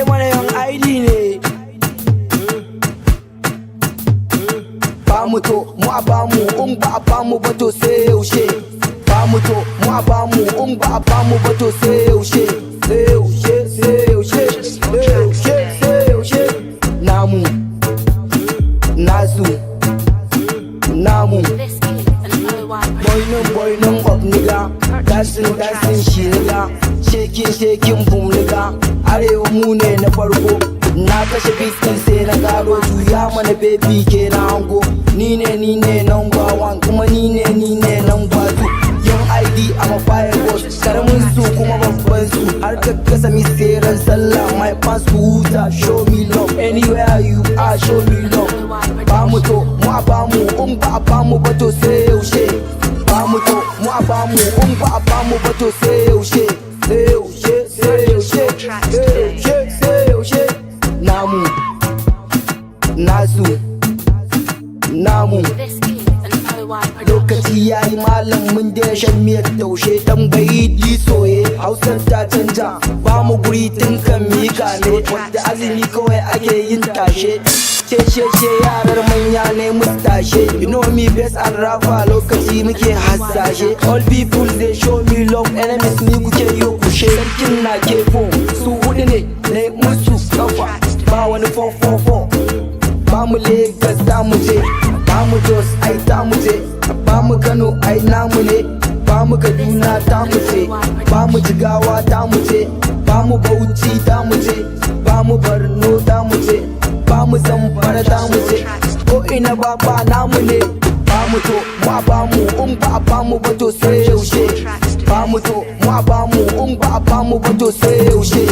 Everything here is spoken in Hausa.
mana yan ID ne. Ba mu to mu a ba mu, in ba a ba mu ba to sai yaushe. Ba mu to mu a ba mu, in ba a ba mu ba to sai yaushe. Sai yaushe, sai yaushe, sai yaushe, sai yaushe. Namu, nasu, namu. Boiling up nigga, dancing shi nigga, shaking boom nigga. Arewa mu ne na farko, na kashe beat din sai na gado. Juya mana baby ke na hango, ni ne number one, kuma ni ne number two. Young ID I'm a fireboss, karamin su kuma babban su. Har ka kasa mi tseren sallah, my fans to huta, show me love. Anywhere you are, show me love. Ba mu to mu a ba mu, in ba a ba mu ba to sai yaushe. Ba mu to mu a ba mu, in ba a ba mu ba to sai yaushe. Sai yaushe, sai yaushe, sai yaushe, sai yaushe. Namu, nasu, namu. Lokaci yayi malam mun da shan miyar taushe, dan bai yi soye. Hausar ta canja, ba mu guri tun kan mi kame. Wanda azumi kawai ake yin tashe. She yarar manya ne mustashe. You know me best and rafa, lokaci muke hasashe. All people they show me love, enemies ni kuke yo kushe. Sarkin na kefo, su hudu ne na musu kafa. Ba wani 444, ba mu Lagos za mu je, ba mu Jos ai ta mu je, ba mu Kano ai namu ne, ba mu Kaduna ta mu je, ba mu Jigawa ta mu je, ba mu Bauchi ta mu je, ba mu Borno ta mu je, ba mu Zamfara ta mu je. Ko ina ba namu ne. Ba mu to mu a ba mu, in ba a ba mu ba to sai yaushe. Ba mu to mu a ba mu, in ba a ba mu ba to sai yaushe.